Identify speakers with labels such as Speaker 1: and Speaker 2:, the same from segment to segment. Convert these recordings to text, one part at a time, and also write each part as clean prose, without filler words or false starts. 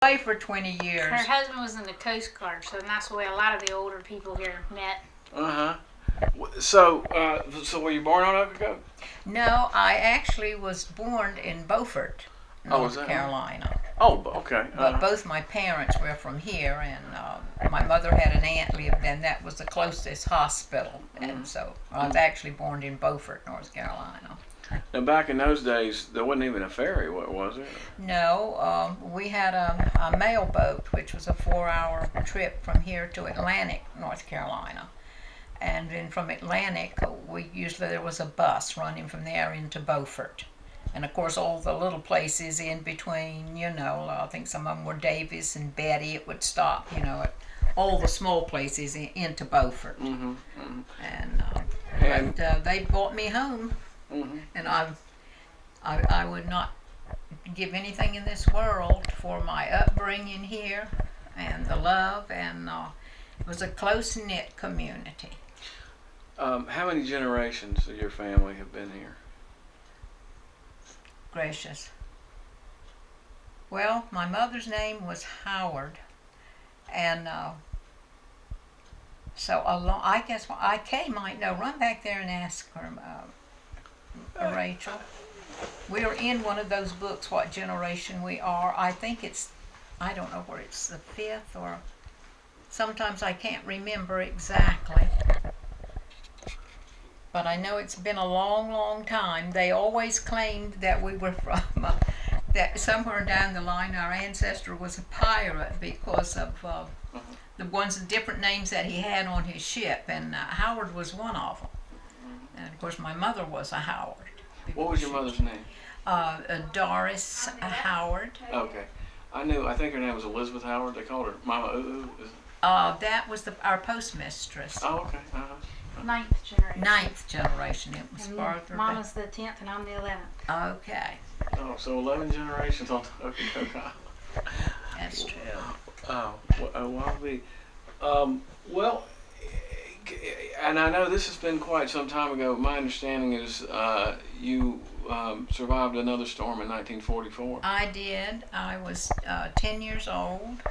Speaker 1: away for 20 years.
Speaker 2: Her husband was in the Coast Guard, so that's the way a lot of the older people here met.
Speaker 3: So were you born on Ocracoke?
Speaker 1: No, I actually was born in Beaufort,
Speaker 3: was
Speaker 1: North
Speaker 3: that?
Speaker 1: Carolina.
Speaker 3: Oh, okay.
Speaker 1: But both my parents were from here, and my mother had an aunt lived, and that was the closest hospital. And so I was actually born in Beaufort, North Carolina.
Speaker 3: Now, back in those days, there wasn't even a ferry, was there?
Speaker 1: No, we had a mail boat, which was a 4-hour trip from here to Atlantic, North Carolina. And then from Atlantic, there was a bus running from there into Beaufort. And of course, all the little places in between, I think some of them were Davis and Betty. It would stop, at all the small places into Beaufort.
Speaker 3: Mm-hmm, mm-hmm.
Speaker 1: And they brought me home.
Speaker 3: Mm-hmm.
Speaker 1: And I would not give anything in this world for my upbringing here and the love. And it was a close-knit community.
Speaker 3: How many generations of your family have been here?
Speaker 1: Gracious. Well, my mother's name was Howard, and so I guess Kay might know. Run back there and ask her, Rachel. We are in one of those books, what generation we are. I think I don't know where it's the 5th, or sometimes I can't remember exactly. But I know it's been a long, long time. They always claimed that we were from, that somewhere down the line our ancestor was a pirate because of the different names that he had on his ship, and Howard was one of them. And of course my mother was a Howard.
Speaker 3: What was your mother's name?
Speaker 1: Doris Howard.
Speaker 3: Okay. I think her name was Elizabeth Howard. They called her Mama Ooh.
Speaker 1: That was our postmistress.
Speaker 3: Oh, okay.
Speaker 2: 9th generation.
Speaker 1: 9th generation. It was farther
Speaker 2: Mama's the 10th and I'm the 11th.
Speaker 1: Okay.
Speaker 3: Oh, so 11 generations on Ocracoke.
Speaker 1: That's true.
Speaker 3: Oh, well, and I know this has been quite some time ago. My understanding is you survived another storm in 1944.
Speaker 1: I did. I was 10 years old,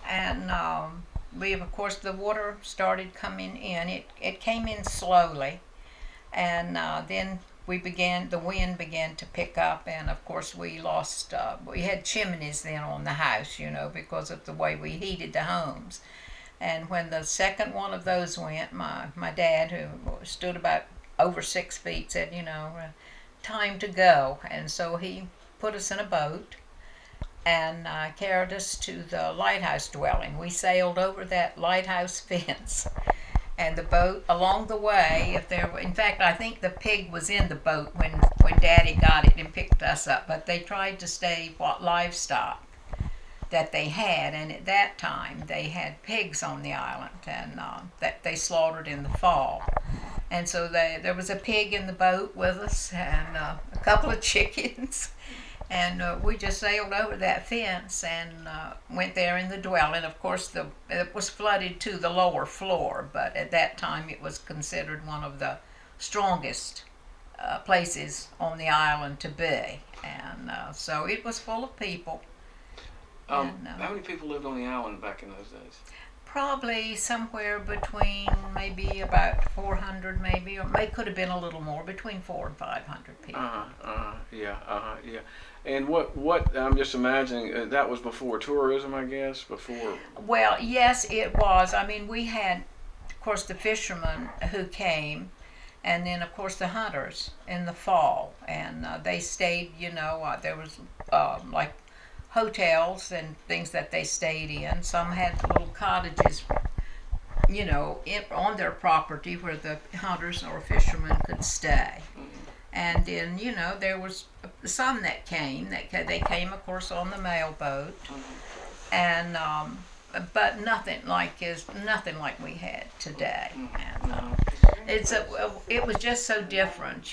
Speaker 1: and of course, the water started coming in. It came in slowly, and then the wind began to pick up, and of course we lost, we had chimneys then on the house, because of the way we heated the homes. And when the second one of those went, my dad, who stood about over 6 feet, said, time to go. And so he put us in a boat and carried us to the lighthouse dwelling. We sailed over that lighthouse fence, and the boat along the way, in fact, I think the pig was in the boat when Daddy got it and picked us up, but they tried to stay livestock that they had, and at that time they had pigs on the island, and that they slaughtered in the fall. And so there was a pig in the boat with us, and a couple of chickens. And we just sailed over that fence and went there in the dwelling. Of course, it was flooded to the lower floor, but at that time it was considered one of the strongest places on the island to be. And so it was full of people.
Speaker 3: How many people lived on the island back in those days?
Speaker 1: Probably somewhere between maybe about 400, maybe, or it could have been a little more, between 400 and 500 people.
Speaker 3: Yeah. And what I'm just imagining, that was before tourism, I guess, before.
Speaker 1: Well, yes, it was. I mean, we had, of course, the fishermen who came, and then, of course, the hunters in the fall, and they stayed. There was like hotels and things that they stayed in. Some had little cottages, on their property where the hunters or fishermen could stay. And then, there was some that came. They came, of course, on the mail boat, and but nothing like we had today. And it was just so different.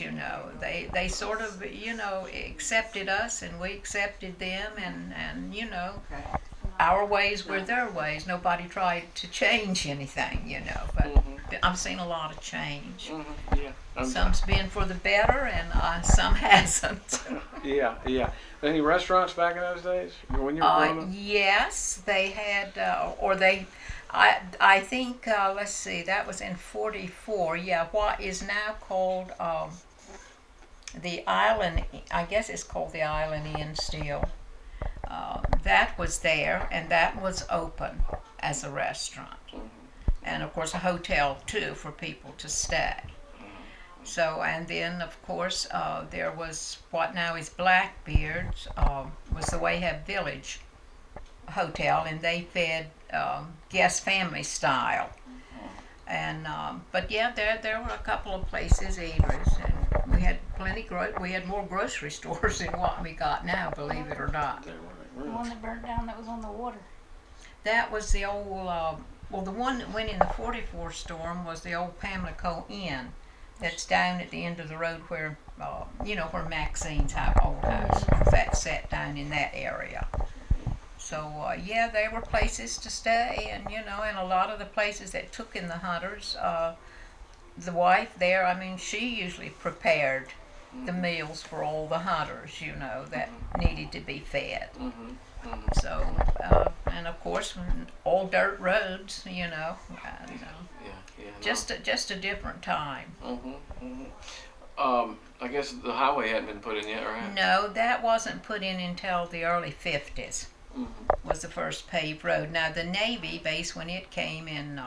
Speaker 1: They sort of accepted us, and we accepted them, and our ways were their ways. Nobody tried to change anything, you know. But I've seen a lot of change.
Speaker 3: Yeah.
Speaker 1: Some's been for the better, and some hasn't.
Speaker 3: Yeah. Any restaurants back in those days when you were growing up?
Speaker 1: Yes, they had, or they. I think. Let's see. That was in '44. Yeah, what is now called the Island. I guess it's called the Island Inn still. That was there, and that was open as a restaurant, and of course a hotel too for people to stay. So, and then of course there was what now is Blackbeard's, was the Wayhab Village Hotel, and they fed guest family style. And but yeah, there were a couple of places, eateries, and we had we had more grocery stores than what we got now, believe it or not.
Speaker 2: The one that burnt down that was on the water.
Speaker 1: That was the old, well, the one that went in the '44 storm was the old Pamlico Inn. That's down at the end of the road where, where Maxine's old house was. That sat down in that area. So, yeah, there were places to stay, and, and a lot of the places that took in the hunters, the wife there, I mean, she usually prepared the meals for all the hunters, that needed to be fed. So, and of course, all dirt roads, and, just a different time.
Speaker 3: I guess the highway hadn't been put in yet, right?
Speaker 1: No, that wasn't put in until the early '50s. Was the first paved road. Now the Navy base, when it came in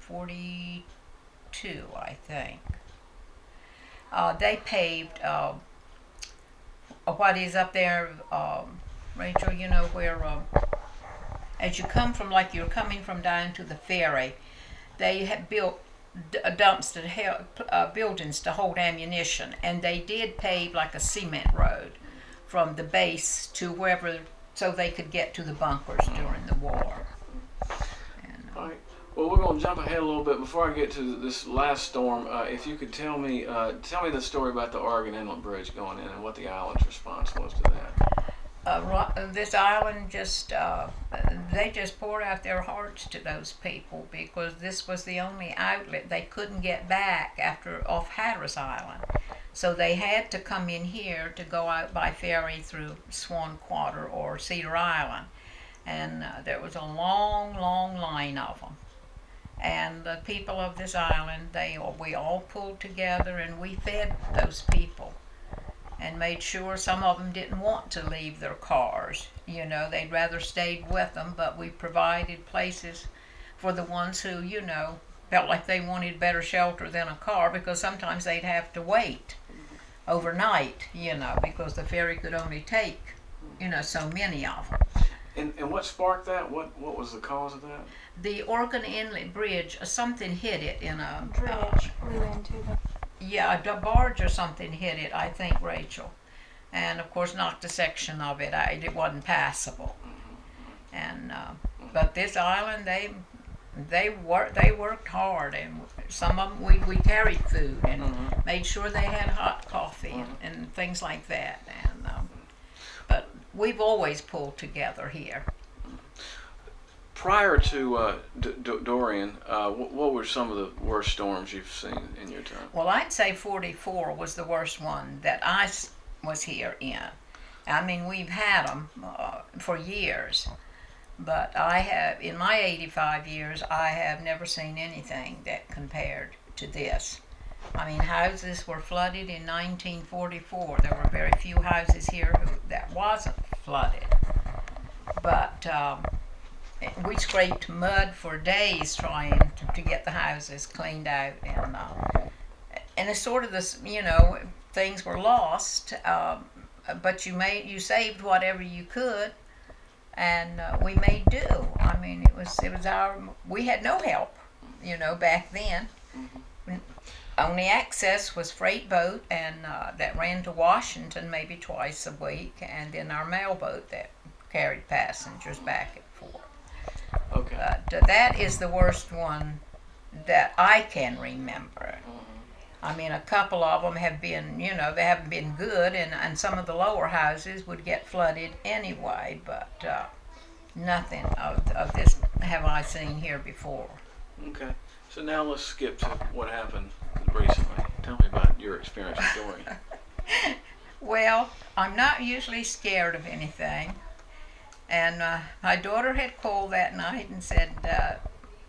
Speaker 1: '42, I think, they paved what is up there, Rachel. Where as you come from, like you're coming from down to the ferry, they had built dumps that held buildings to hold ammunition, and they did pave like a cement road from the base to wherever, so they could get to the bunkers during the war. And,
Speaker 3: all right. Well, we're going to jump ahead a little bit before I get to this last storm. If you could tell me the story about the Oregon Inlet Bridge going in and what the island's response was to that.
Speaker 1: This island they just poured out their hearts to those people, because this was the only outlet they couldn't get back off Hatteras Island. So they had to come in here to go out by ferry through Swan Quarter or Cedar Island. And there was a long, long line of them. And the people of this island, we all pulled together and we fed those people, and made sure some of them didn't want to leave their cars. They'd rather stayed with them, but we provided places for the ones who, felt like they wanted better shelter than a car, because sometimes they'd have to wait overnight, because the ferry could only take, so many of them.
Speaker 3: And what sparked that? What was the cause of that?
Speaker 1: The Oregon Inlet Bridge, something hit it in a...
Speaker 2: Dredge blew into the...
Speaker 1: Yeah, a barge or something hit it, I think, Rachel. And, of course, knocked a section of it out. It wasn't passable. And, but this island, they worked hard, and some of them, we carried food and made sure they had hot coffee and things like that. And, but we've always pulled together here.
Speaker 3: Prior to Dorian, what were some of the worst storms you've seen in your time?
Speaker 1: Well, I'd say '44 was the worst one that I was here in. I mean, we've had them for years, but I have, in my 85 years, I have never seen anything that compared to this. I mean, houses were flooded in 1944. There were very few houses here that wasn't flooded. But we scraped mud for days trying to get the houses cleaned out. And it's sort of this, things were lost, but you saved whatever you could, and we made do. I mean, we had no help, back then. Only access was freight boat, and that ran to Washington maybe twice a week, and then our mail boat that carried passengers back and forth.
Speaker 3: Okay.
Speaker 1: But that is the worst one that I can remember. I mean, a couple of them have been, they haven't been good, and some of the lower houses would get flooded anyway, but nothing of this have I seen here before.
Speaker 3: Okay. So now let's skip to what happened recently. Tell me about your experience with Dorian.
Speaker 1: Well, I'm not usually scared of anything. And my daughter had called that night and said,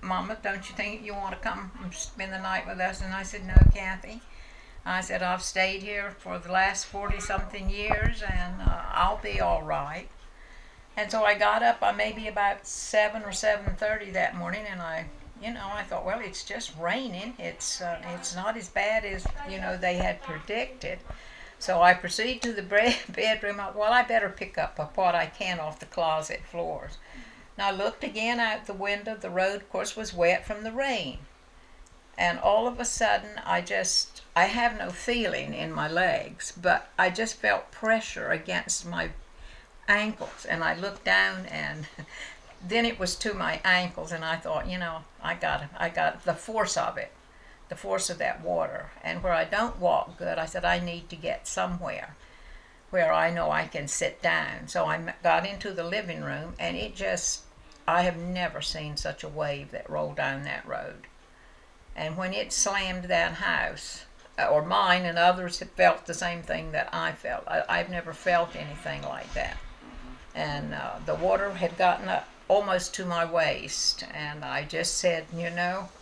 Speaker 1: Mama, don't you think you want to come and spend the night with us? And I said, no, Kathy. I said, I've stayed here for the last 40-something years, and I'll be all right. And so I got up maybe about 7 or 7:30 that morning, and I thought, well, it's just raining. It's not as bad as, they had predicted. So I proceed to the bedroom. Well, I better pick up what I can off the closet floors. And I looked again out the window. The road, of course, was wet from the rain. And all of a sudden, I have no feeling in my legs, but I just felt pressure against my ankles. And I looked down, and then it was to my ankles. And I thought, I got the force of it. The force of that water. And where I don't walk good, I said I need to get somewhere where I know I can sit down. So I got into the living room, and I have never seen such a wave that rolled down that road. And when it slammed that house, or mine and others have felt the same thing that I felt. I've never felt anything like that. And the water had gotten up almost to my waist, and I just said,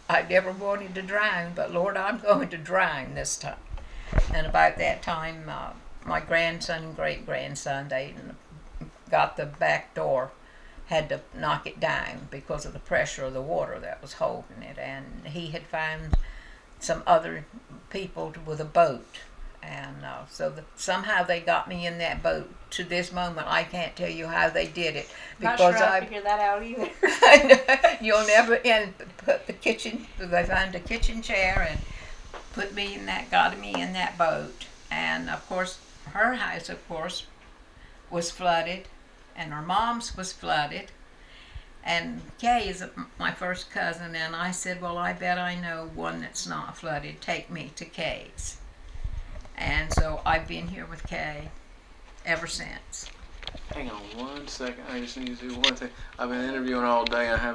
Speaker 1: I never wanted to drown, but Lord, I'm going to drown this time. And about that time, my grandson and great-grandson, they got the back door, had to knock it down because of the pressure of the water that was holding it. And he had found some other people with a boat. And somehow they got me in that boat. To this moment, I can't tell you how they did it.
Speaker 2: Not sure I figured that out either.
Speaker 1: You'll never. And put the kitchen. They found a kitchen chair and got me in that boat. And of course, her house, was flooded, and her mom's was flooded. And Kay is my first cousin, and I said, well, I bet I know one that's not flooded. Take me to Kay's. And so I've been here with Kay ever since.
Speaker 3: Hang on 1 second. I just need to do one thing. I've been interviewing all day. I have